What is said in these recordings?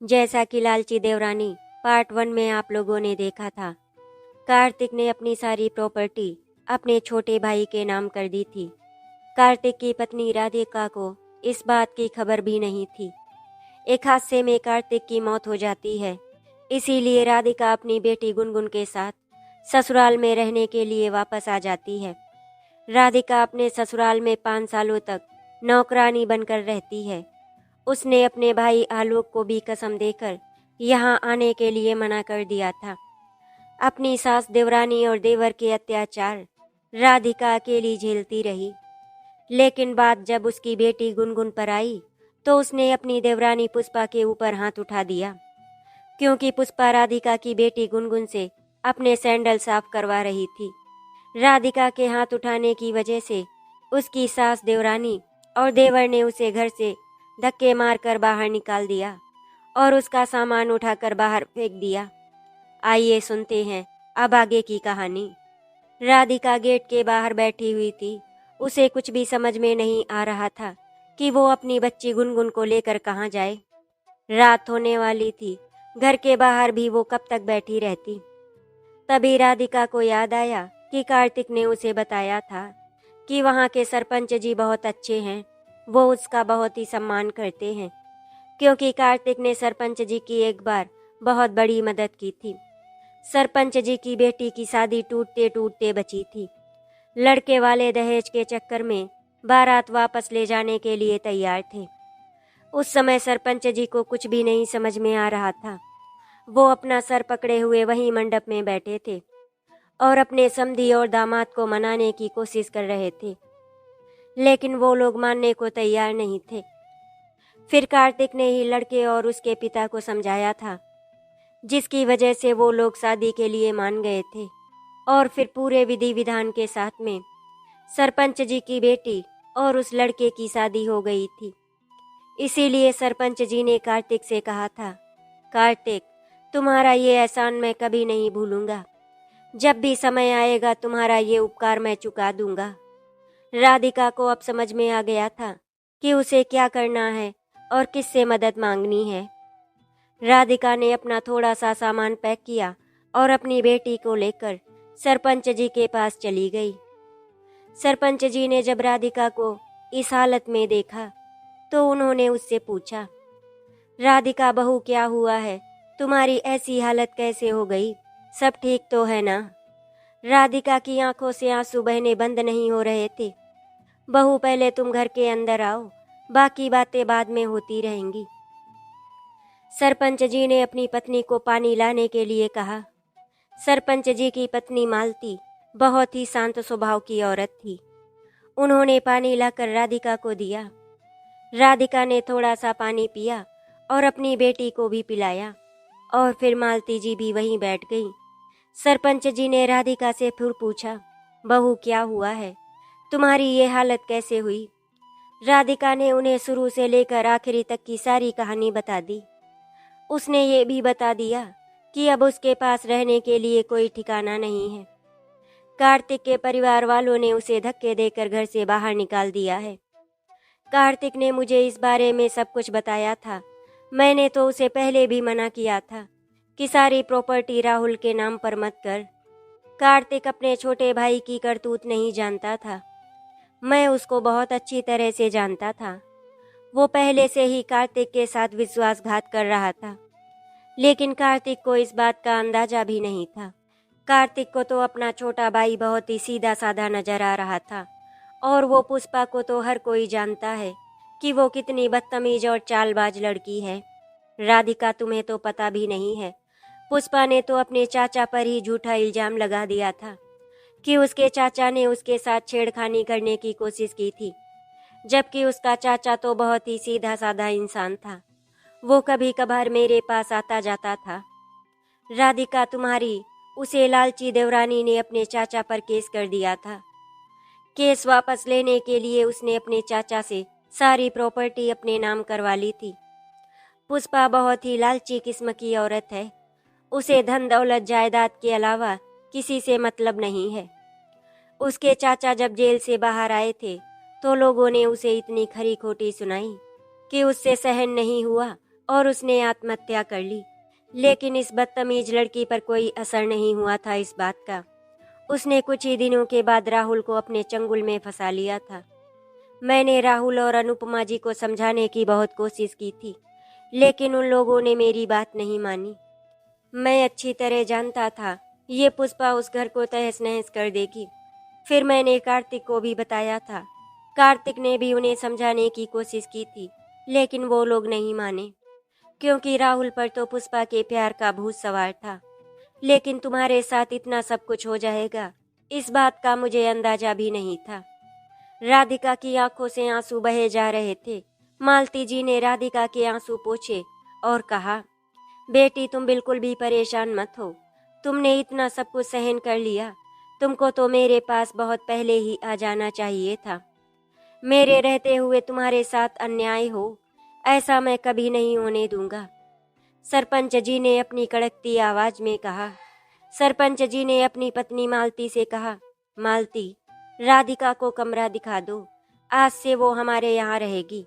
जैसा कि लालची देवरानी पार्ट 1 में आप लोगों ने देखा था, कार्तिक ने अपनी सारी प्रॉपर्टी अपने छोटे भाई के नाम कर दी थी। कार्तिक की पत्नी राधिका को इस बात की खबर भी नहीं थी। एक हादसे में कार्तिक की मौत हो जाती है, इसीलिए राधिका अपनी बेटी गुनगुन के साथ ससुराल में रहने के लिए वापस आ जाती है। राधिका अपने ससुराल में 5 सालों तक नौकरानी बनकर रहती है। उसने अपने भाई आलोक को भी कसम देकर यहाँ आने के लिए मना कर दिया था। अपनी सास देवरानी और देवर के अत्याचार राधिका अकेली झेलती रही, लेकिन बात जब उसकी बेटी गुनगुन पर आई तो उसने अपनी देवरानी पुष्पा के ऊपर हाथ उठा दिया, क्योंकि पुष्पा राधिका की बेटी गुनगुन से अपने सैंडल साफ करवा रही थी। राधिका के हाथ उठाने की वजह से उसकी सास देवरानी और देवर ने उसे घर से धक्के मारकर बाहर निकाल दिया और उसका सामान उठाकर बाहर फेंक दिया। आइए सुनते हैं अब आगे की कहानी। राधिका गेट के बाहर बैठी हुई थी। उसे कुछ भी समझ में नहीं आ रहा था कि वो अपनी बच्ची गुनगुन को लेकर कहाँ जाए। रात होने वाली थी, घर के बाहर भी वो कब तक बैठी रहती। तभी राधिका को याद आया कि कार्तिक ने उसे बताया था कि वहाँ के सरपंच जी बहुत अच्छे हैं, वो उसका बहुत ही सम्मान करते हैं, क्योंकि कार्तिक ने सरपंच जी की एक बार बहुत बड़ी मदद की थी। सरपंच जी की बेटी की शादी टूटते टूटते बची थी। लड़के वाले दहेज के चक्कर में बारात वापस ले जाने के लिए तैयार थे। उस समय सरपंच जी को कुछ भी नहीं समझ में आ रहा था। वो अपना सर पकड़े हुए वहीं मंडप में बैठे थे और अपने समधी और दामाद को मनाने की कोशिश कर रहे थे, लेकिन वो लोग मानने को तैयार नहीं थे। फिर कार्तिक ने ही लड़के और उसके पिता को समझाया था, जिसकी वजह से वो लोग शादी के लिए मान गए थे और फिर पूरे विधि विधान के साथ में सरपंच जी की बेटी और उस लड़के की शादी हो गई थी। इसीलिए सरपंच जी ने कार्तिक से कहा था, कार्तिक, तुम्हारा ये एहसान मैं कभी नहीं भूलूंगा। जब भी समय आएगा तुम्हारा ये उपकार मैं चुका दूंगा। राधिका को अब समझ में आ गया था कि उसे क्या करना है और किससे मदद मांगनी है। राधिका ने अपना थोड़ा सा सामान पैक किया और अपनी बेटी को लेकर सरपंच जी के पास चली गई। सरपंच जी ने जब राधिका को इस हालत में देखा तो उन्होंने उससे पूछा, राधिका बहू, क्या हुआ है? तुम्हारी ऐसी हालत कैसे हो गई? सब ठीक तो है ना? राधिका की आंखों से आंसू बहने बंद नहीं हो रहे थे। बहू, पहले तुम घर के अंदर आओ, बाकी बातें बाद में होती रहेंगी। सरपंच जी ने अपनी पत्नी को पानी लाने के लिए कहा। सरपंच जी की पत्नी मालती बहुत ही शांत स्वभाव की औरत थी। उन्होंने पानी लाकर राधिका को दिया। राधिका ने थोड़ा सा पानी पिया और अपनी बेटी को भी पिलाया और फिर मालती जी भी वहीं बैठ गई। सरपंच जी ने राधिका से फिर पूछा, बहू, क्या हुआ है? तुम्हारी ये हालत कैसे हुई? राधिका ने उन्हें शुरू से लेकर आखिरी तक की सारी कहानी बता दी। उसने ये भी बता दिया कि अब उसके पास रहने के लिए कोई ठिकाना नहीं है। कार्तिक के परिवार वालों ने उसे धक्के देकर घर से बाहर निकाल दिया है। कार्तिक ने मुझे इस बारे में सब कुछ बताया था। मैंने तो उसे पहले भी मना किया था कि सारी प्रॉपर्टी राहुल के नाम पर मत कर। कार्तिक अपने छोटे भाई की करतूत नहीं जानता था। मैं उसको बहुत अच्छी तरह से जानता था। वो पहले से ही कार्तिक के साथ विश्वासघात कर रहा था, लेकिन कार्तिक को इस बात का अंदाजा भी नहीं था। कार्तिक को तो अपना छोटा भाई बहुत ही सीधा साधा नजर आ रहा था और वो पुष्पा को तो हर कोई जानता है कि वो कितनी बदतमीज और चालबाज लड़की है। राधिका, तुम्हें तो पता भी नहीं है, पुष्पा ने तो अपने चाचा पर ही झूठा इल्जाम लगा दिया था कि उसके चाचा ने उसके साथ छेड़खानी करने की कोशिश की थी, जबकि उसका चाचा तो बहुत ही सीधा साधा इंसान था। वो कभी कभार मेरे पास आता जाता था। राधिका, तुम्हारी उसे लालची देवरानी ने अपने चाचा पर केस कर दिया था। केस वापस लेने के लिए उसने अपने चाचा से सारी प्रॉपर्टी अपने नाम करवा ली थी। पुष्पा बहुत ही लालची किस्म की औरत है। उसे धन दौलत जायदाद के अलावा किसी से मतलब नहीं है। उसके चाचा जब जेल से बाहर आए थे तो लोगों ने उसे इतनी खरी खोटी सुनाई कि उससे सहन नहीं हुआ और उसने आत्महत्या कर ली। लेकिन इस बदतमीज लड़की पर कोई असर नहीं हुआ था इस बात का। उसने कुछ ही दिनों के बाद राहुल को अपने चंगुल में फंसा लिया था। मैंने राहुल और अनुपमा जी को समझाने की बहुत कोशिश की थी, लेकिन उन लोगों ने मेरी बात नहीं मानी। मैं अच्छी तरह जानता था ये पुष्पा उस घर को तहस नहस कर देगी। फिर मैंने कार्तिक को भी बताया था। कार्तिक ने भी उन्हें समझाने की कोशिश की थी, लेकिन वो लोग नहीं माने, क्योंकि राहुल पर तो पुष्पा के प्यार का भूत सवार था। लेकिन तुम्हारे साथ इतना सब कुछ हो जाएगा, इस बात का मुझे अंदाजा भी नहीं था। राधिका की आंखों से आंसू बहे जा रहे थे। मालती जी ने राधिका के आंसू पोंछे और कहा, बेटी तुम बिल्कुल भी परेशान मत हो। तुमने इतना सब कुछ सहन कर लिया, तुमको तो मेरे पास बहुत पहले ही आ जाना चाहिए था। मेरे रहते हुए तुम्हारे साथ अन्याय हो, ऐसा मैं कभी नहीं होने दूंगा। सरपंच जी ने अपनी कड़कती आवाज में कहा। सरपंच जी ने अपनी पत्नी मालती से कहा, मालती, राधिका को कमरा दिखा दो। आज से वो हमारे यहाँ रहेगी।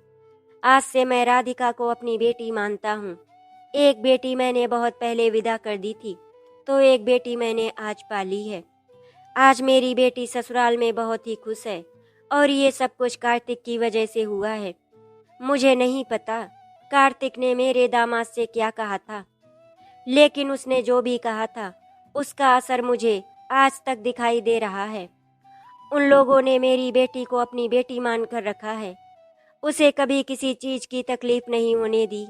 आज से मैं राधिका को अपनी बेटी मानता हूँ। एक बेटी मैंने बहुत पहले विदा कर दी थी, तो एक बेटी मैंने आज पाली है। आज मेरी बेटी ससुराल में बहुत ही खुश है, और ये सब कुछ कार्तिक की वजह से हुआ है। मुझे नहीं पता कार्तिक ने मेरे दामाद से क्या कहा था, लेकिन उसने जो भी कहा था उसका असर मुझे आज तक दिखाई दे रहा है। उन लोगों ने मेरी बेटी को अपनी बेटी मानकर रखा है। उसे कभी किसी चीज की तकलीफ नहीं होने दी।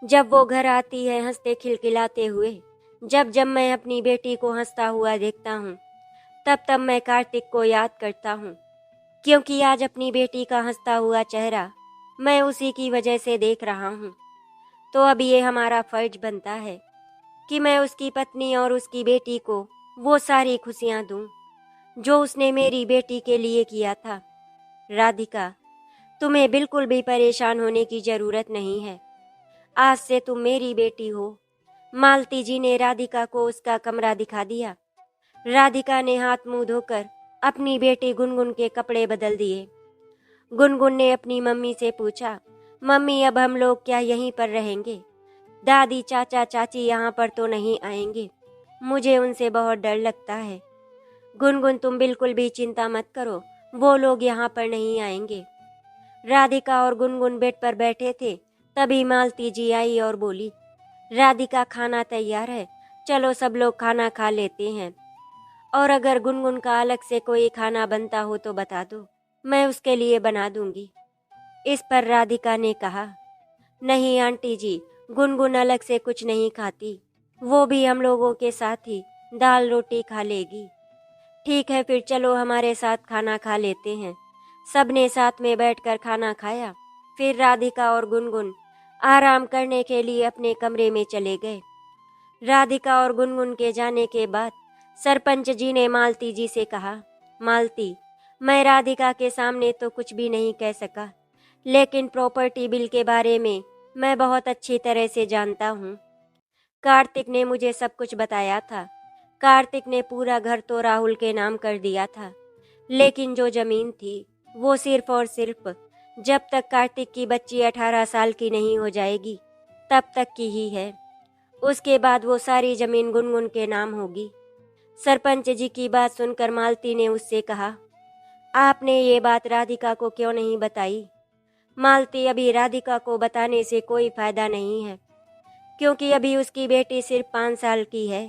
जब वो घर आती है हंसते खिलखिलाते हुए, जब जब मैं अपनी बेटी को हंसता हुआ देखता हूँ, तब तब मैं कार्तिक को याद करता हूँ, क्योंकि आज अपनी बेटी का हंसता हुआ चेहरा मैं उसी की वजह से देख रहा हूँ। तो अब ये हमारा फर्ज बनता है कि मैं उसकी पत्नी और उसकी बेटी को वो सारी खुशियाँ दूँ जो उसने मेरी बेटी के लिए किया था। राधिका, तुम्हें बिल्कुल भी परेशान होने की जरूरत नहीं है। आज से तुम मेरी बेटी हो। मालती जी ने राधिका को उसका कमरा दिखा दिया। राधिका ने हाथ मुंह धोकर अपनी बेटी गुनगुन के कपड़े बदल दिए। गुनगुन ने अपनी मम्मी से पूछा, मम्मी अब हम लोग क्या यहीं पर रहेंगे? दादी चाचा चाची यहाँ पर तो नहीं आएंगे, मुझे उनसे बहुत डर लगता है। गुनगुन तुम बिल्कुल भी चिंता मत करो, वो लोग यहाँ पर नहीं आएंगे। राधिका और गुनगुन बेड पर बैठे थे, तभी मालती जी आई और बोली, राधिका खाना तैयार है, चलो सब लोग खाना खा लेते हैं। और अगर गुनगुन का अलग से कोई खाना बनता हो तो बता दो, मैं उसके लिए बना दूंगी। इस पर राधिका ने कहा, नहीं आंटी जी, गुनगुन अलग से कुछ नहीं खाती, वो भी हम लोगों के साथ ही दाल रोटी खा लेगी। ठीक है, फिर चलो हमारे साथ खाना खा लेते हैं। सबने साथ में बैठकर खाना खाया। फिर राधिका और गुनगुन आराम करने के लिए अपने कमरे में चले गए। राधिका और गुनगुन के जाने के बाद सरपंच जी ने मालती जी से कहा, मालती, मैं राधिका के सामने तो कुछ भी नहीं कह सका, लेकिन प्रॉपर्टी बिल के बारे में मैं बहुत अच्छी तरह से जानता हूँ। कार्तिक ने मुझे सब कुछ बताया था। कार्तिक ने पूरा घर तो राहुल के नाम कर दिया था, लेकिन जो जमीन थी वो सिर्फ और सिर्फ जब तक कार्तिक की बच्ची 18 साल की नहीं हो जाएगी तब तक की ही है। उसके बाद वो सारी जमीन गुनगुन के नाम होगी। सरपंच जी की बात सुनकर मालती ने उससे कहा, आपने ये बात राधिका को क्यों नहीं बताई? मालती, अभी राधिका को बताने से कोई फायदा नहीं है, क्योंकि अभी उसकी बेटी सिर्फ 5 साल की है।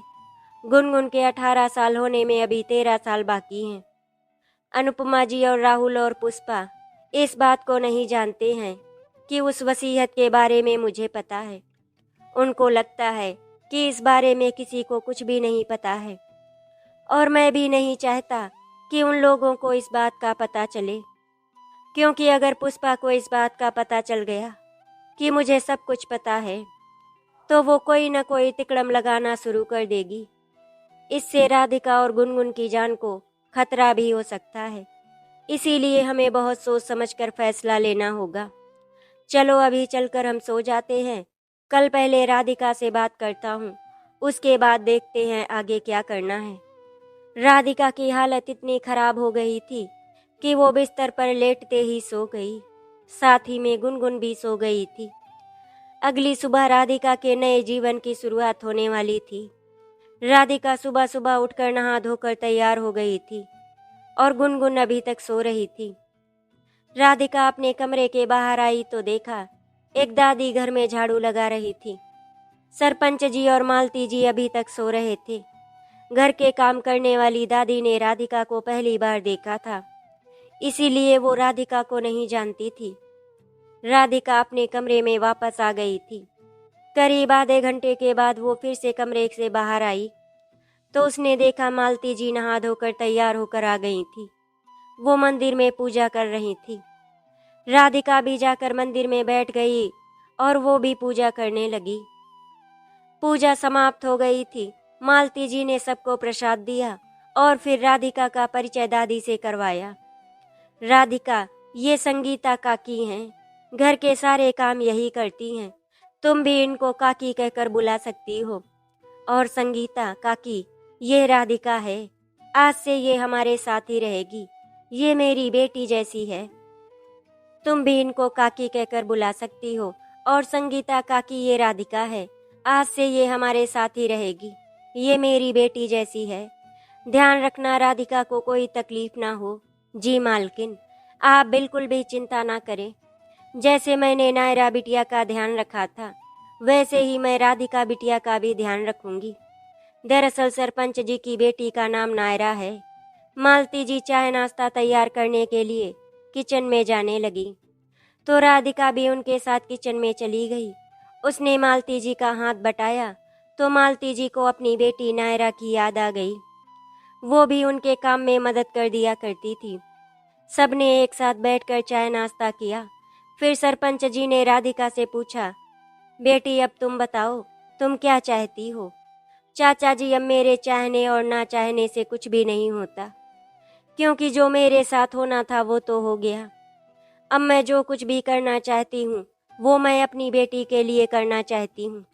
गुनगुन के 18 साल होने में अभी 13 साल बाकी हैं। अनुपमा जी और राहुल और पुष्पा इस बात को नहीं जानते हैं कि उस वसीयत के बारे में मुझे पता है। उनको लगता है कि इस बारे में किसी को कुछ भी नहीं पता है, और मैं भी नहीं चाहता कि उन लोगों को इस बात का पता चले, क्योंकि अगर पुष्पा को इस बात का पता चल गया कि मुझे सब कुछ पता है, तो वो कोई न कोई तिकड़म लगाना शुरू कर देगी। इससे राधिका और गुनगुन की जान को खतरा भी हो सकता है। इसीलिए हमें बहुत सोच समझकर फैसला लेना होगा। चलो अभी चलकर हम सो जाते हैं। कल पहले राधिका से बात करता हूँ, उसके बाद देखते हैं आगे क्या करना है। राधिका की हालत इतनी खराब हो गई थी कि वो बिस्तर पर लेटते ही सो गई। साथ ही में गुनगुन भी सो गई थी। अगली सुबह राधिका के नए जीवन की शुरुआत होने वाली थी। राधिका सुबह सुबह उठकर नहा धोकर तैयार हो गई थी और गुनगुन अभी तक सो रही थी। राधिका अपने कमरे के बाहर आई तो देखा एक दादी घर में झाड़ू लगा रही थी। सरपंच जी और मालती जी अभी तक सो रहे थे। घर के काम करने वाली दादी ने राधिका को पहली बार देखा था, इसीलिए वो राधिका को नहीं जानती थी। राधिका अपने कमरे में वापस आ गई थी। करीब आधे घंटे के बाद वो फिर से कमरे से बाहर आई तो उसने देखा मालती जी नहा धोकर तैयार होकर आ गई थी। वो मंदिर में पूजा कर रही थी। राधिका भी जाकर मंदिर में बैठ गई और वो भी पूजा करने लगी। पूजा समाप्त हो गई थी। मालती जी ने सबको प्रसाद दिया और फिर राधिका का परिचय दादी से करवाया। राधिका, ये संगीता काकी हैं। घर के सारे काम यही करती हैं। तुम भी इनको काकी कहकर बुला सकती हो। और संगीता काकी, ये राधिका है। आज से ये हमारे साथ ही रहेगी। ये मेरी बेटी जैसी है। तुम भी इनको काकी कहकर बुला सकती हो। और संगीता काकी, ये राधिका है। आज से ये हमारे साथ ही रहेगी। ये मेरी बेटी जैसी है। ध्यान रखना राधिका को कोई तकलीफ ना हो। जी मालकिन, आप बिल्कुल भी चिंता ना करें। जैसे मैंने नायरा बिटिया का ध्यान रखा था, वैसे ही मैं राधिका बिटिया का भी ध्यान रखूंगी। दरअसल सरपंच जी की बेटी का नाम नायरा है। मालती जी चाय नाश्ता तैयार करने के लिए किचन में जाने लगी तो राधिका भी उनके साथ किचन में चली गई। उसने मालती जी का हाथ बटाया तो मालती जी को अपनी बेटी नायरा की याद आ गई। वो भी उनके काम में मदद कर दिया करती थी। सबने एक साथ बैठकर चाय नाश्ता किया। फिर सरपंच जी ने राधिका से पूछा, बेटी अब तुम बताओ, तुम क्या चाहती हो? चाचा जी, अब मेरे चाहने और ना चाहने से कुछ भी नहीं होता, क्योंकि जो मेरे साथ होना था वो तो हो गया। अब मैं जो कुछ भी करना चाहती हूँ वो मैं अपनी बेटी के लिए करना चाहती हूँ।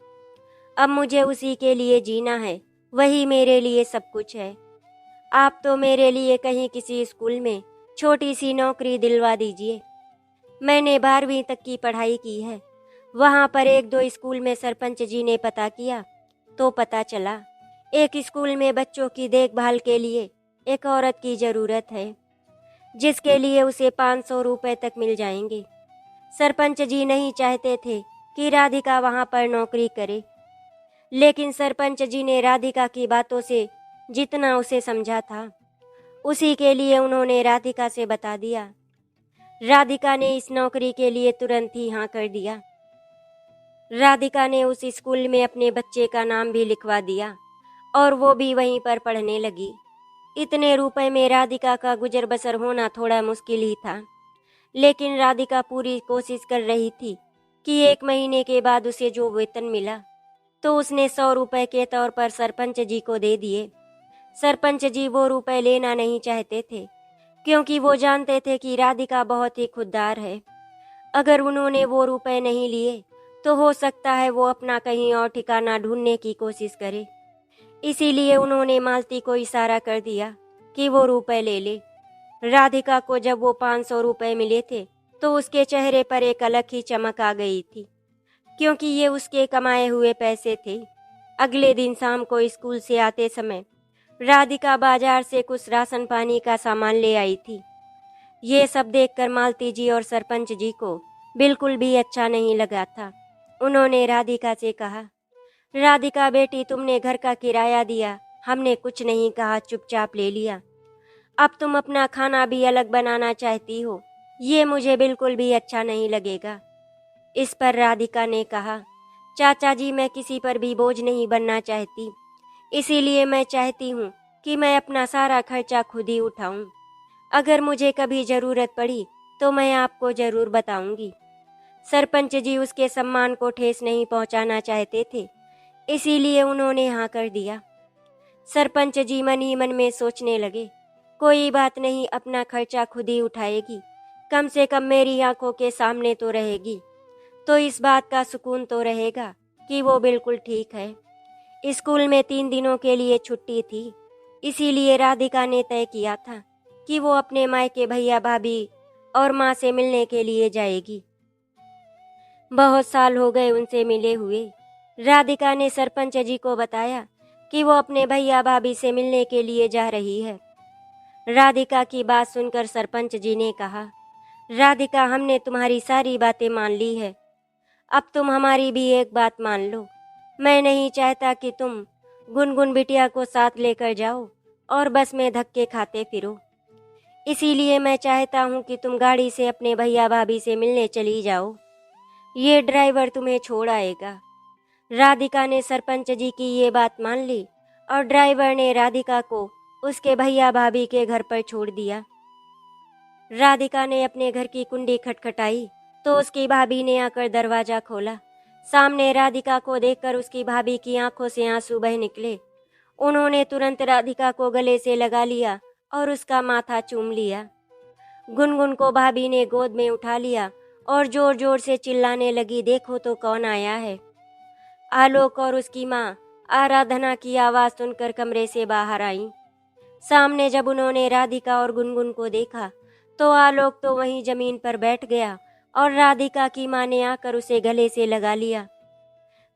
अब मुझे उसी के लिए जीना है, वही मेरे लिए सब कुछ है। आप तो मेरे लिए कहीं किसी स्कूल में छोटी सी नौकरी दिलवा दीजिए। मैंने 12वीं तक की पढ़ाई की है। वहाँ पर एक दो स्कूल में सरपंच जी ने पता किया तो पता चला एक स्कूल में बच्चों की देखभाल के लिए एक औरत की ज़रूरत है, जिसके लिए उसे 500 रुपए तक मिल जाएंगे। सरपंच जी नहीं चाहते थे कि राधिका वहाँ पर नौकरी करे, लेकिन सरपंच जी ने राधिका की बातों से जितना उसे समझा था उसी के लिए उन्होंने राधिका से बता दिया। राधिका ने इस नौकरी के लिए तुरंत ही हाँ कर दिया। राधिका ने उस स्कूल में अपने बच्चे का नाम भी लिखवा दिया और वो भी वहीं पर पढ़ने लगी। इतने रुपए में राधिका का गुजर बसर होना थोड़ा मुश्किल ही था, लेकिन राधिका पूरी कोशिश कर रही थी कि 1 महीने के बाद उसे जो वेतन मिला तो उसने 100 रुपए के तौर पर सरपंच जी को दे दिए। सरपंच जी वो रुपए लेना नहीं चाहते थे, क्योंकि वो जानते थे कि राधिका बहुत ही खुददार है। अगर उन्होंने वो रुपए नहीं लिए तो हो सकता है वो अपना कहीं और ठिकाना ढूंढने की कोशिश करे। इसीलिए उन्होंने मालती को इशारा कर दिया कि वो रुपए ले ले। राधिका को जब वो 500 रुपए मिले थे तो उसके चेहरे पर एक अलग ही चमक आ गई थी, क्योंकि ये उसके कमाए हुए पैसे थे। अगले दिन शाम को स्कूल से आते समय राधिका बाजार से कुछ राशन पानी का सामान ले आई थी। ये सब देखकर मालती जी और सरपंच जी को बिल्कुल भी अच्छा नहीं लगा था। उन्होंने राधिका से कहा, राधिका बेटी, तुमने घर का किराया दिया, हमने कुछ नहीं कहा, चुपचाप ले लिया। अब तुम अपना खाना भी अलग बनाना चाहती हो, ये मुझे बिल्कुल भी अच्छा नहीं लगेगा। इस पर राधिका ने कहा, चाचा जी, मैं किसी पर भी बोझ नहीं बनना चाहती, इसीलिए मैं चाहती हूँ कि मैं अपना सारा खर्चा खुद ही उठाऊं। अगर मुझे कभी ज़रूरत पड़ी तो मैं आपको ज़रूर बताऊंगी। सरपंच जी उसके सम्मान को ठेस नहीं पहुंचाना चाहते थे, इसीलिए उन्होंने हाँ कर दिया। सरपंच जी मन ही मन में सोचने लगे, कोई बात नहीं, अपना खर्चा खुद ही उठाएगी, कम से कम मेरी आंखों के सामने तो रहेगी, तो इस बात का सुकून तो रहेगा कि वो बिल्कुल ठीक है। स्कूल में 3 दिनों के लिए छुट्टी थी, इसीलिए राधिका ने तय किया था कि वो अपने मायके भैया भाभी और माँ से मिलने के लिए जाएगी। बहुत साल हो गए उनसे मिले हुए। राधिका ने सरपंच जी को बताया कि वो अपने भैया भाभी से मिलने के लिए जा रही है। राधिका की बात सुनकर सरपंच जी ने कहा, राधिका, हमने तुम्हारी सारी बातें मान ली है, अब तुम हमारी भी एक बात मान लो। मैं नहीं चाहता कि तुम गुनगुन बिटिया को साथ लेकर जाओ और बस में धक्के खाते फिरो। इसीलिए मैं चाहता हूँ कि तुम गाड़ी से अपने भैया भाभी से मिलने चली जाओ। ये ड्राइवर तुम्हें छोड़ आएगा। राधिका ने सरपंच जी की ये बात मान ली और ड्राइवर ने राधिका को उसके भैया भाभी के घर पर छोड़ दिया। राधिका ने अपने घर की कुंडी खटखटाई तो उसकी भाभी ने आकर दरवाजा खोला। सामने राधिका को देखकर उसकी भाभी की आंखों से आंसू बह निकले। उन्होंने तुरंत राधिका को गले से लगा लिया और उसका माथा चूम लिया। गुनगुन को भाभी ने गोद में उठा लिया और जोर जोर से चिल्लाने लगी, देखो तो कौन आया है। आलोक और उसकी माँ आराधना की आवाज़ सुनकर कमरे से बाहर आई। सामने जब उन्होंने राधिका और गुनगुन को देखा तो आलोक तो वहीं जमीन पर बैठ गया और राधिका की माँ ने आकर उसे गले से लगा लिया।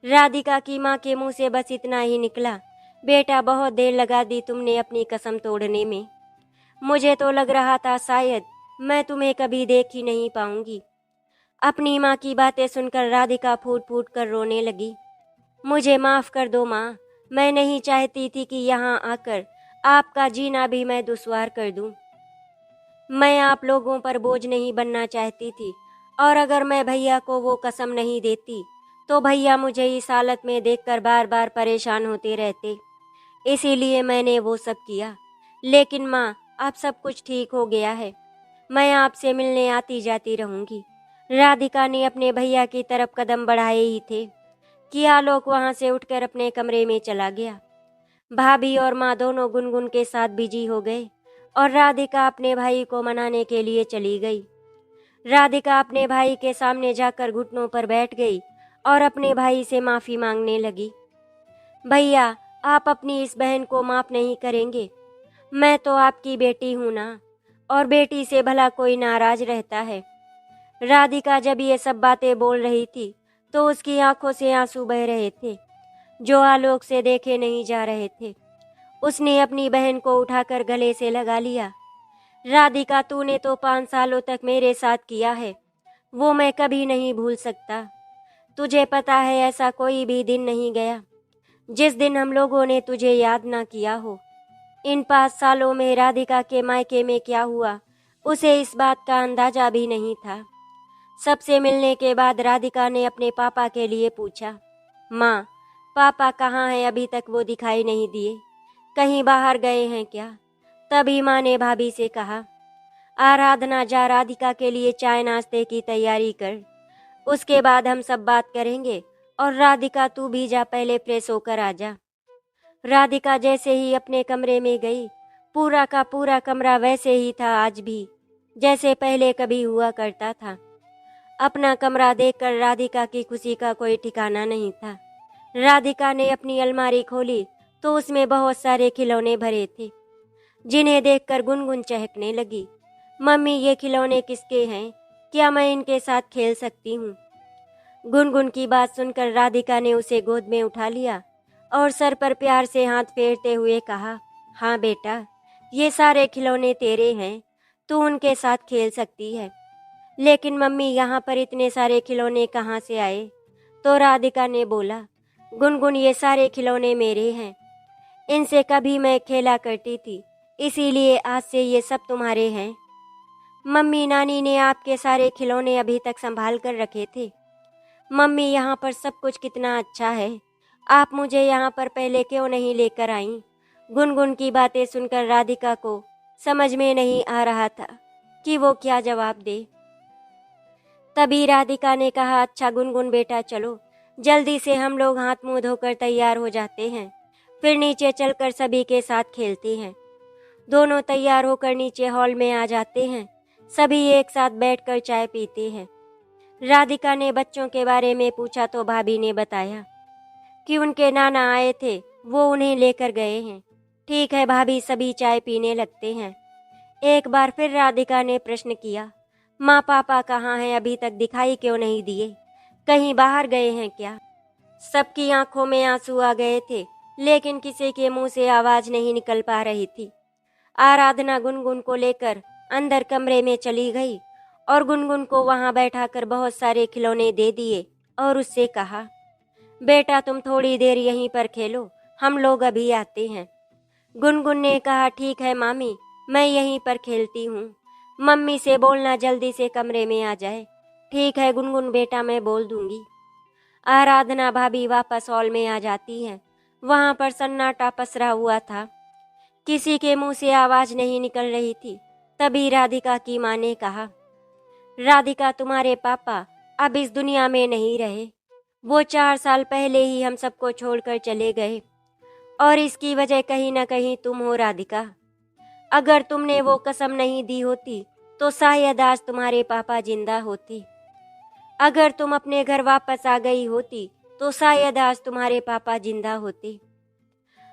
राधिका की माँ के मुंह से बस इतना ही निकला, बेटा, बहुत देर लगा दी तुमने अपनी कसम तोड़ने में। मुझे तो लग रहा था शायद मैं तुम्हें कभी देख ही नहीं पाऊंगी। अपनी माँ की बातें सुनकर राधिका फूट फूट कर रोने लगी। मुझे माफ़ कर दो माँ, मैं नहीं चाहती थी कि यहाँ आकर आपका जीना भी मैं दुश्वार कर दूं। मैं आप लोगों पर बोझ नहीं बनना चाहती थी और अगर मैं भैया को वो कसम नहीं देती तो भैया मुझे इस हालत में देखकर बार बार परेशान होते रहते। इसीलिए मैंने वो सब किया। लेकिन माँ, अब सब कुछ ठीक हो गया है। मैं आपसे मिलने आती जाती रहूंगी। राधिका ने अपने भैया की तरफ कदम बढ़ाए ही थे कि आलोक वहां से उठकर अपने कमरे में चला गया। भाभी और माँ दोनों गुनगुन के साथ बिजी हो गए और राधिका अपने भाई को मनाने के लिए चली गई। राधिका अपने भाई के सामने जाकर घुटनों पर बैठ गई और अपने भाई से माफ़ी मांगने लगी। भैया, आप अपनी इस बहन को माफ़ नहीं करेंगे। मैं तो आपकी बेटी हूँ ना, और बेटी से भला कोई नाराज रहता है। राधिका जब ये सब बातें बोल रही थी तो उसकी आंखों से आंसू बह रहे थे जो आलोक से देखे नहीं जा रहे थे। उसने अपनी बहन को उठाकर गले से लगा लिया। राधिका, तूने तो 5 सालों तक मेरे साथ किया है, वो मैं कभी नहीं भूल सकता। तुझे पता है ऐसा कोई भी दिन नहीं गया जिस दिन हम लोगों ने तुझे याद ना किया हो। इन 5 सालों में राधिका के मायके में क्या हुआ उसे इस बात का अंदाजा भी नहीं था। सबसे मिलने के बाद राधिका ने अपने पापा के लिए पूछा, माँ, पापा कहाँ हैं? अभी तक वो दिखाई नहीं दिए, कहीं बाहर गए हैं क्या? तभी माँ ने भाभी से कहा, आराधना, जा राधिका के लिए चाय नाश्ते की तैयारी कर, उसके बाद हम सब बात करेंगे। और राधिका, तू भी जा, पहले फ्रेश होकर आ जा। राधिका जैसे ही अपने कमरे में गई, पूरा का पूरा कमरा वैसे ही था आज भी जैसे पहले कभी हुआ करता था। अपना कमरा देखकर राधिका की खुशी का कोई ठिकाना नहीं था। राधिका ने अपनी अलमारी खोली तो उसमें बहुत सारे खिलौने भरे थे, जिन्हें देखकर गुनगुन चहकने लगी। मम्मी, ये खिलौने किसके हैं? क्या मैं इनके साथ खेल सकती हूँ? गुनगुन की बात सुनकर राधिका ने उसे गोद में उठा लिया और सर पर प्यार से हाथ फेरते हुए कहा, हाँ बेटा, ये सारे खिलौने तेरे हैं, तू उनके साथ खेल सकती है। लेकिन मम्मी, यहाँ पर इतने सारे खिलौने कहाँ से आए? तो राधिका ने बोला, गुनगुन, ये सारे खिलौने मेरे हैं, इनसे कभी मैं खेला करती थी, इसीलिए आज से ये सब तुम्हारे हैं। मम्मी, नानी ने आपके सारे खिलौने अभी तक संभाल कर रखे थे। मम्मी, यहाँ पर सब कुछ कितना अच्छा है, आप मुझे यहाँ पर पहले क्यों नहीं लेकर आईं? गुनगुन की बातें सुनकर राधिका को समझ में नहीं आ रहा था कि वो क्या जवाब दे। तभी राधिका ने कहा, अच्छा गुनगुन बेटा, चलो जल्दी से हम लोग हाथ मुंह धोकर तैयार हो जाते हैं, फिर नीचे चलकर सभी के साथ खेलते हैं। दोनों तैयार होकर नीचे हॉल में आ जाते हैं। सभी एक साथ बैठकर चाय पीते हैं। राधिका ने बच्चों के बारे में पूछा तो भाभी ने बताया कि उनके नाना आए थे, वो उन्हें लेकर गए हैं। ठीक है भाभी, सभी चाय पीने लगते हैं। एक बार फिर राधिका ने प्रश्न किया, माँ पापा कहाँ हैं? अभी तक दिखाई क्यों नहीं दिए? कहीं बाहर गए हैं क्या? सबकी आंखों में आंसू आ गए थे, लेकिन किसी के मुंह से आवाज नहीं निकल पा रही थी। आराधना गुनगुन को लेकर अंदर कमरे में चली गई और गुनगुन को वहां बैठाकर बहुत सारे खिलौने दे दिए और उससे कहा, बेटा तुम थोड़ी देर यहीं पर खेलो, हम लोग अभी आते हैं। गुनगुन ने कहा, ठीक है मामी, मैं यहीं पर खेलती हूँ। मम्मी से बोलना जल्दी से कमरे में आ जाए। ठीक है गुनगुन बेटा, मैं बोल दूंगी। आराधना भाभी वापस हॉल में आ जाती है। वहां पर सन्नाटा पसरा हुआ था, किसी के मुंह से आवाज नहीं निकल रही थी। तभी राधिका की माँ ने कहा, राधिका तुम्हारे पापा अब इस दुनिया में नहीं रहे। वो 4 साल पहले ही हम सबको छोड़कर चले गए और इसकी वजह कहीं न कहीं तुम हो राधिका। अगर तुमने वो कसम नहीं दी होती तो शायद आज तुम्हारे पापा जिंदा होते। अगर तुम अपने घर वापस आ गई होती तो शायद आज तुम्हारे पापा जिंदा होते।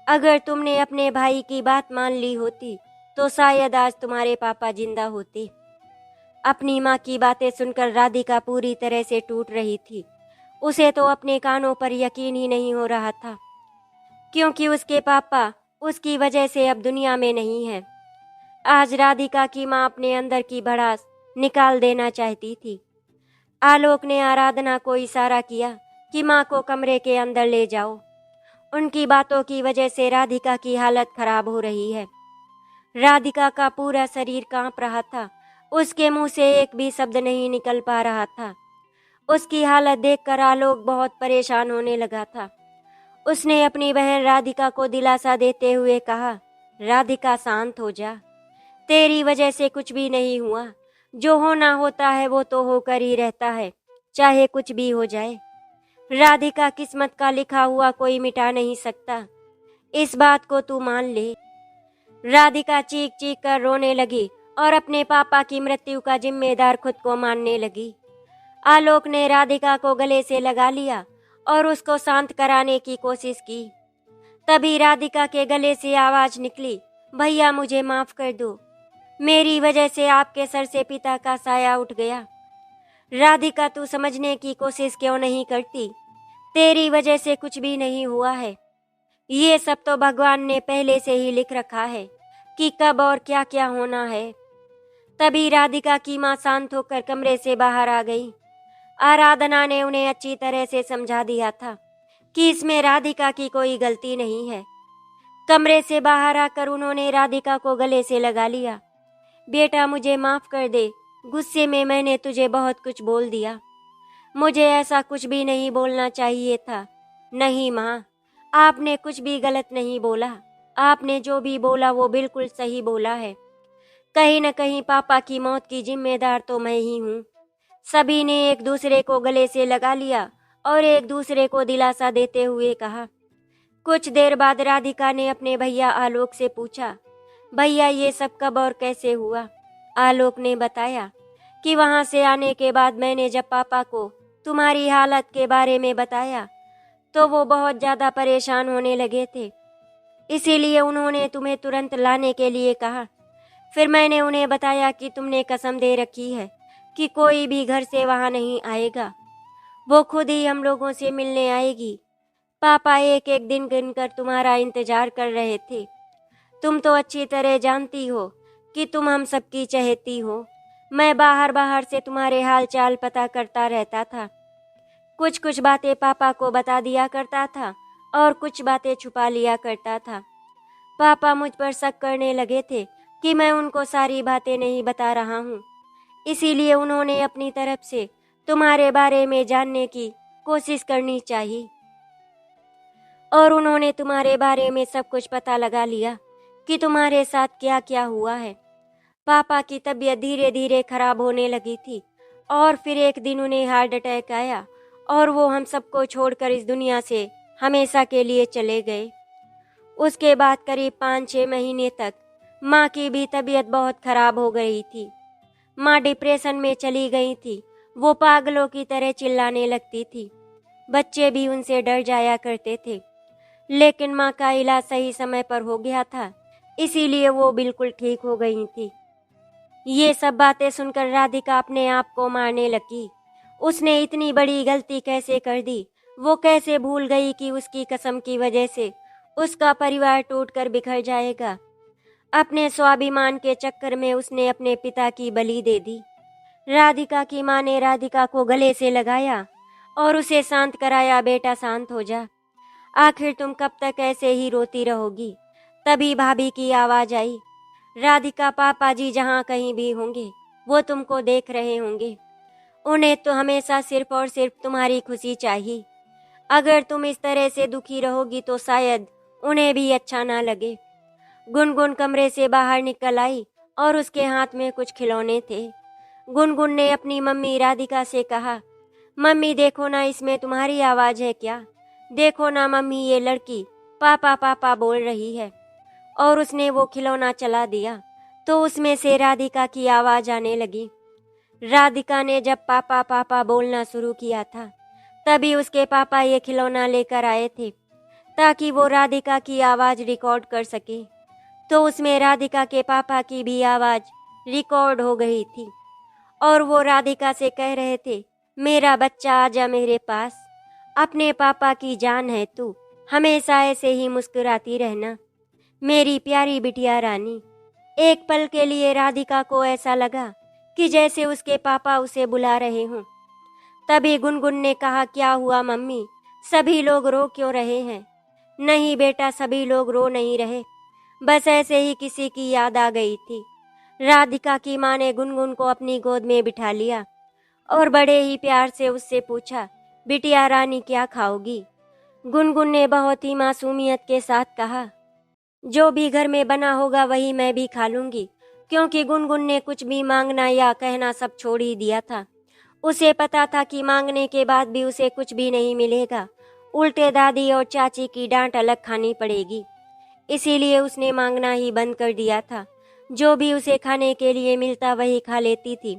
अगर तुमने अपने भाई की बात मान ली होती तो शायद आज तुम्हारे पापा जिंदा होते। अपनी माँ की बातें सुनकर राधिका पूरी तरह से टूट रही थी। उसे तो अपने कानों पर यकीन ही नहीं हो रहा था, क्योंकि उसके पापा उसकी वजह से अब दुनिया में नहीं है। आज राधिका की माँ अपने अंदर की भड़ास निकाल देना चाहती थी। आलोक ने आराधना को इशारा किया कि माँ को कमरे के अंदर ले जाओ। उनकी बातों की वजह से राधिका की हालत खराब हो रही है। राधिका का पूरा शरीर कांप रहा था, उसके मुंह से एक भी शब्द नहीं निकल पा रहा था। उसकी हालत देखकर आलोक बहुत परेशान होने लगा था। उसने अपनी बहन राधिका को दिलासा देते हुए कहा, राधिका शांत हो जा, तेरी वजह से कुछ भी नहीं हुआ। जो होना होता है वो तो होकर ही रहता है, चाहे कुछ भी हो जाए। राधिका किस्मत का लिखा हुआ कोई मिटा नहीं सकता, इस बात को तू मान ले। राधिका चीख चीख कर रोने लगी और अपने पापा की मृत्यु का जिम्मेदार खुद को मानने लगी। आलोक ने राधिका को गले से लगा लिया और उसको शांत कराने की कोशिश की। तभी राधिका के गले से आवाज निकली, भैया मुझे माफ कर दो, मेरी वजह से आपके सर से पिता का साया उठ गया। राधिका तू समझने की कोशिश क्यों नहीं करती? तेरी वजह से कुछ भी नहीं हुआ है। ये सब तो भगवान ने पहले से ही लिख रखा है कि कब और क्या क्या होना है। तभी राधिका की माँ शांत होकर कमरे से बाहर आ गई। आराधना ने उन्हें अच्छी तरह से समझा दिया था कि इसमें राधिका की कोई गलती नहीं है। कमरे से बाहर आकर उन्होंने राधिका को गले से लगा लिया। बेटा मुझे माफ कर दे, गुस्से में मैंने तुझे बहुत कुछ बोल दिया। मुझे ऐसा कुछ भी नहीं बोलना चाहिए था। नहीं माँ, आपने कुछ भी गलत नहीं बोला। आपने जो भी बोला वो बिल्कुल सही बोला है। कहीं न कहीं पापा की मौत की जिम्मेदार तो मैं ही हूँ। सभी ने एक दूसरे को गले से लगा लिया और एक दूसरे को दिलासा देते हुए कहा। कुछ देर बाद राधिका ने अपने भैया आलोक से पूछा, भैया ये सब कब और कैसे हुआ? आलोक ने बताया कि वहां से आने के बाद मैंने जब पापा को तुम्हारी हालत के बारे में बताया तो वो बहुत ज्यादा परेशान होने लगे थे, इसीलिए उन्होंने तुम्हें तुरंत लाने के लिए कहा। फिर मैंने उन्हें बताया कि तुमने कसम दे रखी है कि कोई भी घर से वहां नहीं आएगा, वो खुद ही हम लोगों से मिलने आएगी। पापा एक एक दिन गिनकर तुम्हारा इंतजार कर रहे थे। तुम तो अच्छी तरह जानती हो कि तुम हम सबकी चहेती हो। मैं बाहर बाहर से तुम्हारे हाल चाल पता करता रहता था। कुछ कुछ बातें पापा को बता दिया करता था और कुछ बातें छुपा लिया करता था। पापा मुझ पर शक करने लगे थे कि मैं उनको सारी बातें नहीं बता रहा हूँ, इसीलिए उन्होंने अपनी तरफ से तुम्हारे बारे में जानने की कोशिश करनी चाहिए और उन्होंने तुम्हारे बारे में सब कुछ पता लगा लिया कि तुम्हारे साथ क्या क्या हुआ है। पापा की तबीयत धीरे धीरे खराब होने लगी थी और फिर एक दिन उन्हें हार्ट अटैक आया और वो हम सबको छोड़कर इस दुनिया से हमेशा के लिए चले गए। उसके बाद करीब 5-6 महीने तक माँ की भी तबीयत बहुत खराब हो गई थी। माँ डिप्रेशन में चली गई थी। वो पागलों की तरह चिल्लाने लगती थी। बच्चे भी उनसे डर जाया करते थे, लेकिन माँ का इलाज सही समय पर हो गया था, इसीलिए वो बिल्कुल ठीक हो गई थी। ये सब बातें सुनकर राधिका अपने आप को मारने लगी। उसने इतनी बड़ी गलती कैसे कर दी? वो कैसे भूल गई कि उसकी कसम की वजह से उसका परिवार टूटकर बिखर जाएगा? अपने स्वाभिमान के चक्कर में उसने अपने पिता की बलि दे दी। राधिका की माँ ने राधिका को गले से लगाया और उसे शांत कराया, बेटा शांत हो जा। आखिर तुम कब तक ऐसे ही रोती रहोगी? तभी भाभी की आवाज आई, राधिका पापा जी जहाँ कहीं भी होंगे वो तुमको देख रहे होंगे। उन्हें तो हमेशा सिर्फ और सिर्फ तुम्हारी खुशी चाहिए। अगर तुम इस तरह से दुखी रहोगी तो शायद उन्हें भी अच्छा ना लगे। गुनगुन कमरे से बाहर निकल आई और उसके हाथ में कुछ खिलौने थे। गुनगुन ने अपनी मम्मी राधिका से कहा, मम्मी देखो ना, इसमें तुम्हारी आवाज है क्या? देखो ना मम्मी, ये लड़की पापा पापा बोल रही है। और उसने वो खिलौना चला दिया तो उसमें से राधिका की आवाज आने लगी। राधिका ने जब पापा पापा बोलना शुरू किया था तभी उसके पापा ये खिलौना लेकर आए थे ताकि वो राधिका की आवाज रिकॉर्ड कर सके। तो उसमें राधिका के पापा की भी आवाज रिकॉर्ड हो गई थी और वो राधिका से कह रहे थे, मेरा बच्चा आजा मेरे पास, अपने पापा की जान है तू, हमेशा ऐसे ही मुस्कुराती रहना, मेरी प्यारी बिटिया रानी। एक पल के लिए राधिका को ऐसा लगा कि जैसे उसके पापा उसे बुला रहे हों। तभी गुनगुन ने कहा, क्या हुआ मम्मी, सभी लोग रो क्यों रहे हैं? नहीं बेटा, सभी लोग रो नहीं रहे, बस ऐसे ही किसी की याद आ गई थी। राधिका की माँ ने गुनगुन को अपनी गोद में बिठा लिया और बड़े ही प्यार से उससे पूछा, बिटिया रानी क्या खाओगी? गुनगुन ने बहुत ही मासूमियत के साथ कहा, जो भी घर में बना होगा वही मैं भी खा लूंगी, क्योंकि गुनगुन ने कुछ भी मांगना या कहना सब छोड़ ही दिया था। उसे पता था कि मांगने के बाद भी उसे कुछ भी नहीं मिलेगा, उल्टे दादी और चाची की डांट अलग खानी पड़ेगी। इसीलिए उसने मांगना ही बंद कर दिया था। जो भी उसे खाने के लिए मिलता वही खा लेती थी।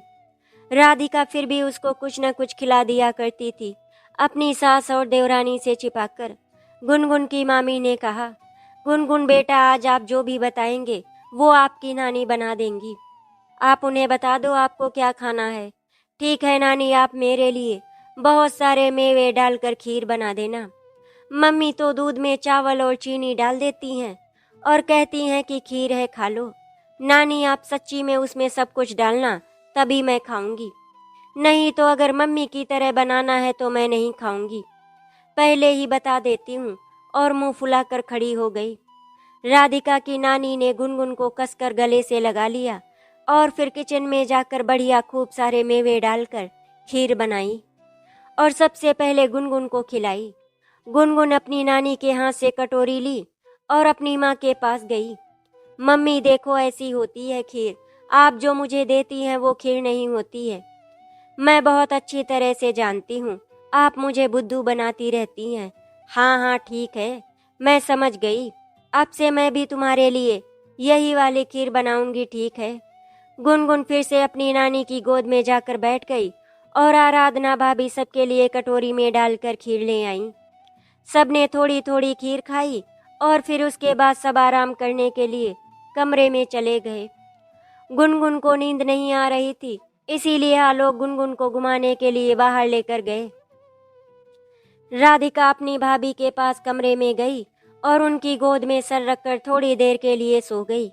राधिका फिर भी उसको कुछ न कुछ खिला दिया करती थी, अपनी सास और देवरानी से छिपाकर। गुनगुन की मामी ने कहा, गुनगुन बेटा, आज आप जो भी बताएंगे वो आपकी नानी बना देंगी। आप उन्हें बता दो आपको क्या खाना है। ठीक है नानी, आप मेरे लिए बहुत सारे मेवे डालकर खीर बना देना। मम्मी तो दूध में चावल और चीनी डाल देती हैं और कहती हैं कि खीर है खा लो। नानी आप सच्ची में उसमें सब कुछ डालना, तभी मैं खाऊंगी, नहीं तो अगर मम्मी की तरह बनाना है तो मैं नहीं खाऊंगी, पहले ही बता देती हूँ। और मुंह फुलाकर खड़ी हो गई। राधिका की नानी ने गुनगुन को कसकर गले से लगा लिया और फिर किचन में जाकर बढ़िया खूब सारे मेवे डालकर खीर बनाई और सबसे पहले गुनगुन को खिलाई। गुनगुन अपनी नानी के हाथ से कटोरी ली और अपनी माँ के पास गई। मम्मी देखो, ऐसी होती है खीर, आप जो मुझे देती हैं वो खीर नहीं होती है। मैं बहुत अच्छी तरह से जानती हूँ, आप मुझे बुद्धू बनाती रहती हैं। हाँ हाँ ठीक है, मैं समझ गई, अब से मैं भी तुम्हारे लिए यही वाली खीर बनाऊंगी, ठीक है। गुनगुन फिर से अपनी नानी की गोद में जाकर बैठ गई और आराधना भाभी सबके लिए कटोरी में डालकर खीर ले आई। सबने थोड़ी थोड़ी खीर खाई और फिर उसके बाद सब आराम करने के लिए कमरे में चले गए। गुनगुन को नींद नहीं आ रही थी, इसीलिए आलोक गुनगुन को घुमाने के लिए बाहर लेकर गए। राधिका अपनी भाभी के पास कमरे में गई और उनकी गोद में सर रखकर थोड़ी देर के लिए सो गई।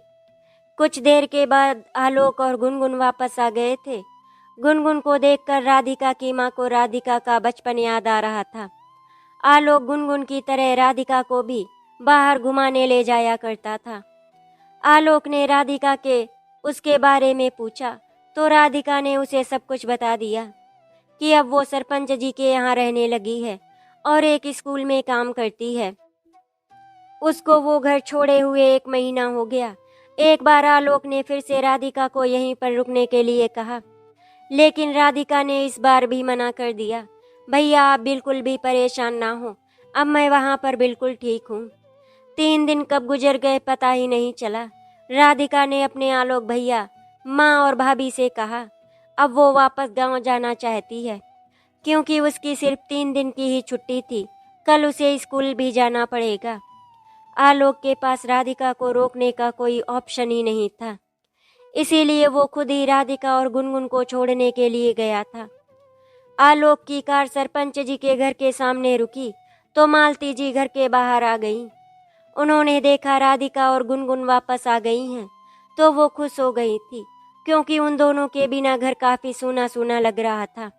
कुछ देर के बाद आलोक और गुनगुन वापस आ गए थे। गुनगुन को देखकर राधिका की माँ को राधिका का बचपन याद आ रहा था। आलोक गुनगुन की तरह राधिका को भी बाहर घुमाने ले जाया करता था। आलोक ने राधिका के उसके बारे में पूछा तो राधिका ने उसे सब कुछ बता दिया कि अब वो सरपंच जी के यहाँ रहने लगी है और एक स्कूल में काम करती है। उसको वो घर छोड़े हुए 1 महीना हो गया। एक बार आलोक ने फिर से राधिका को यहीं पर रुकने के लिए कहा, लेकिन राधिका ने इस बार भी मना कर दिया। भैया आप बिल्कुल भी परेशान ना हो, अब मैं वहाँ पर बिल्कुल ठीक हूँ। 3 दिन कब गुजर गए पता ही नहीं चला। राधिका ने अपने आलोक भैया, माँ और भाभी से कहा अब वो वापस गांव जाना चाहती है, क्योंकि उसकी सिर्फ 3 दिन की ही छुट्टी थी, कल उसे स्कूल भी जाना पड़ेगा। आलोक के पास राधिका को रोकने का कोई ऑप्शन ही नहीं था, इसीलिए वो खुद ही राधिका और गुनगुन को छोड़ने के लिए गया था। आलोक की कार सरपंच जी के घर के सामने रुकी तो मालती जी घर के बाहर आ गईं। उन्होंने देखा राधिका और गुनगुन वापस आ गई हैं तो वो खुश हो गई थी, क्योंकि उन दोनों के बिना घर काफी सूना सूना लग रहा था।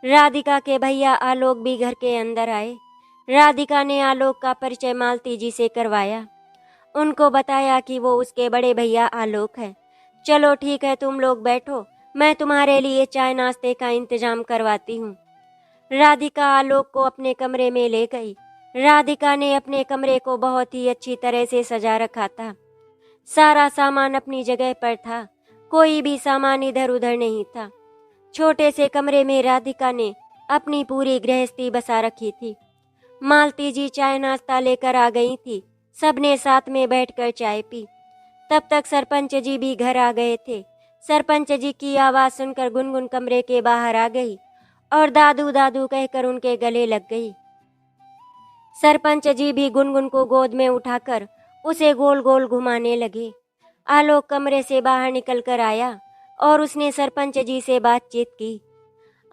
राधिका के भैया आलोक भी घर के अंदर आए। राधिका ने आलोक का परिचय मालती जी से करवाया। उनको बताया कि वो उसके बड़े भैया आलोक है। चलो ठीक है, तुम लोग बैठो, मैं तुम्हारे लिए चाय नाश्ते का इंतजाम करवाती हूँ। राधिका आलोक को अपने कमरे में ले गई। राधिका ने अपने कमरे को बहुत ही अच्छी तरह से सजा रखा था। सारा सामान अपनी जगह पर था, कोई भी सामान इधर उधर नहीं था। छोटे से कमरे में राधिका ने अपनी पूरी गृहस्थी बसा रखी थी। मालती जी चाय नाश्ता लेकर आ गई थी। सबने साथ में बैठकर चाय पी। तब तक सरपंच जी भी घर आ गए थे। सरपंच जी की आवाज सुनकर गुनगुन कमरे के बाहर आ गई और दादू दादू कहकर उनके गले लग गई। सरपंच जी भी गुनगुन को गोद में उठाकर उसे गोल गोल घुमाने लगे। आलोक कमरे से बाहर निकल कर आया और उसने सरपंच जी से बातचीत की।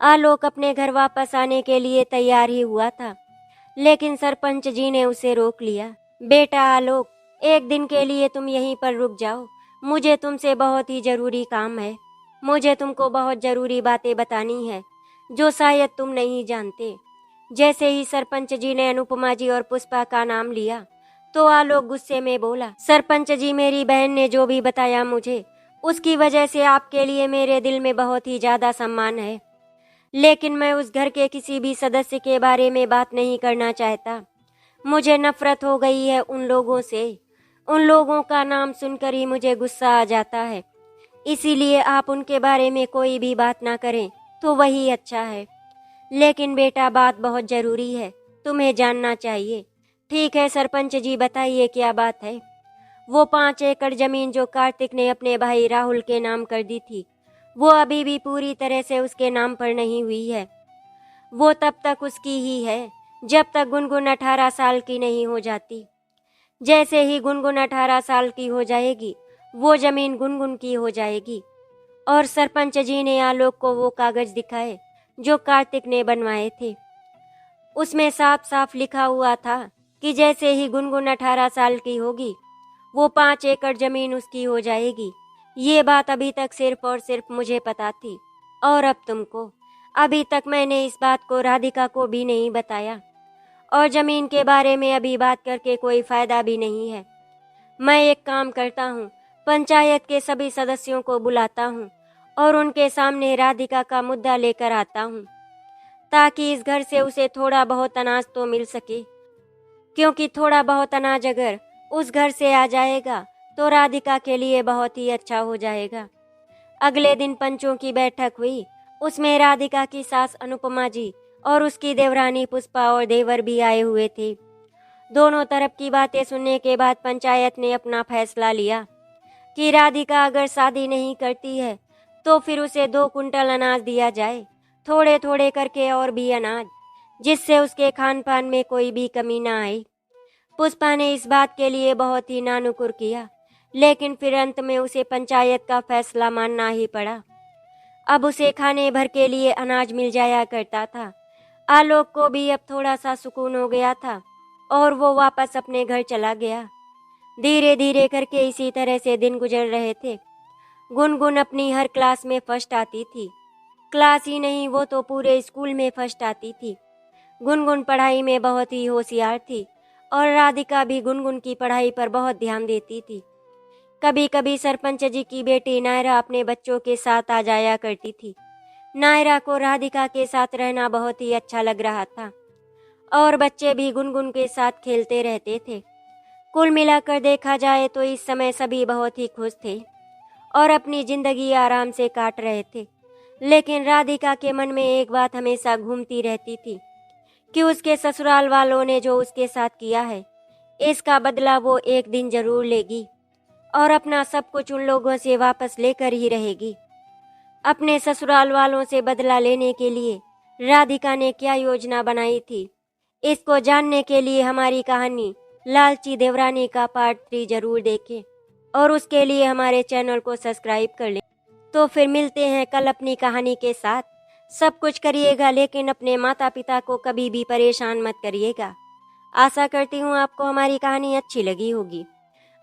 आलोक अपने घर वापस आने के लिए तैयार ही हुआ था, लेकिन सरपंच जी ने उसे रोक लिया। बेटा आलोक, एक दिन के लिए तुम यहीं पर रुक जाओ, मुझे तुमसे बहुत ही जरूरी काम है। मुझे तुमको बहुत जरूरी बातें बतानी है जो शायद तुम नहीं जानते। जैसे ही सरपंच जी ने अनुपमा जी और पुष्पा का नाम लिया तो आलोक गुस्से में बोला, सरपंच जी, मेरी बहन ने जो भी बताया मुझे, उसकी वजह से आपके लिए मेरे दिल में बहुत ही ज्यादा सम्मान है, लेकिन मैं उस घर के किसी भी सदस्य के बारे में बात नहीं करना चाहता। मुझे नफरत हो गई है उन लोगों से। उन लोगों का नाम सुनकर ही मुझे गुस्सा आ जाता है, इसीलिए आप उनके बारे में कोई भी बात ना करें तो वही अच्छा है। लेकिन बेटा, बात बहुत जरूरी है, तुम्हें जानना चाहिए। ठीक है सरपंच जी, बताइए क्या बात है। वो 5 एकड़ जमीन जो कार्तिक ने अपने भाई राहुल के नाम कर दी थी, वो अभी भी पूरी तरह से उसके नाम पर नहीं हुई है। वो तब तक उसकी ही है जब तक गुनगुन 18 साल की नहीं हो जाती। जैसे ही गुनगुन 18 साल की हो जाएगी, वो जमीन गुनगुन की हो जाएगी। और सरपंच जी ने आलोक को वो कागज दिखाए जो कार्तिक ने बनवाए थे। उसमें साफ साफ लिखा हुआ था कि जैसे ही गुनगुन 18 साल की होगी, वो 5 एकड़ जमीन उसकी हो जाएगी। ये बात अभी तक सिर्फ और सिर्फ मुझे पता थी, और अब तुमको। अभी तक मैंने इस बात को राधिका को भी नहीं बताया, और जमीन के बारे में अभी बात करके कोई फायदा भी नहीं है। मैं एक काम करता हूँ, पंचायत के सभी सदस्यों को बुलाता हूँ और उनके सामने राधिका का मुद्दा लेकर आता हूँ, ताकि इस घर से उसे थोड़ा बहुत अनाज तो मिल सके, क्योंकि थोड़ा बहुत अनाज अगर उस घर से आ जाएगा तो राधिका के लिए बहुत ही अच्छा हो जाएगा। अगले दिन पंचों की बैठक हुई। उसमें राधिका की सास अनुपमा जी और उसकी देवरानी पुष्पा और देवर भी आए हुए थे। दोनों तरफ की बातें सुनने के बाद पंचायत ने अपना फैसला लिया कि राधिका अगर शादी नहीं करती है तो फिर उसे 2 कुंटल अनाज दिया जाए, थोड़े थोड़े करके और भी अनाज, जिससे उसके खान पान में कोई भी कमी ना आए। पुष्पा ने इस बात के लिए बहुत ही नानुकुर किया, लेकिन फिर अंत में उसे पंचायत का फैसला मानना ही पड़ा। अब उसे खाने भर के लिए अनाज मिल जाया करता था। आलोक को भी अब थोड़ा सा सुकून हो गया था और वो वापस अपने घर चला गया। धीरे धीरे करके इसी तरह से दिन गुजर रहे थे। गुनगुन अपनी हर क्लास में फर्स्ट आती थी। क्लास ही नहीं, वो तो पूरे स्कूल में फर्स्ट आती थी। गुनगुन पढ़ाई में बहुत ही होशियार थी और राधिका भी गुनगुन की पढ़ाई पर बहुत ध्यान देती थी। कभी कभी सरपंच जी की बेटी नायरा अपने बच्चों के साथ आ जाया करती थी। नायरा को राधिका के साथ रहना बहुत ही अच्छा लग रहा था और बच्चे भी गुनगुन के साथ खेलते रहते थे। कुल मिलाकर देखा जाए तो इस समय सभी बहुत ही खुश थे और अपनी जिंदगी आराम से काट रहे थे। लेकिन राधिका के मन में एक बात हमेशा घूमती रहती थी कि उसके ससुराल वालों ने जो उसके साथ किया है, इसका बदला वो एक दिन जरूर लेगी और अपना सब कुछ उन लोगों से वापस लेकर ही रहेगी। अपने ससुराल वालों से बदला लेने के लिए राधिका ने क्या योजना बनाई थी, इसको जानने के लिए हमारी कहानी लालची देवरानी का पार्ट 3 जरूर देखें और उसके लिए हमारे चैनल को सब्सक्राइब कर लें। तो फिर मिलते हैं कल अपनी कहानी के साथ। सब कुछ करिएगा, लेकिन अपने माता पिता को कभी भी परेशान मत करिएगा। आशा करती हूँ आपको हमारी कहानी अच्छी लगी होगी।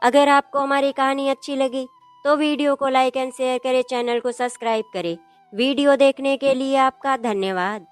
अगर आपको हमारी कहानी अच्छी लगी तो वीडियो को लाइक एंड शेयर करें, चैनल को सब्सक्राइब करें। वीडियो देखने के लिए आपका धन्यवाद।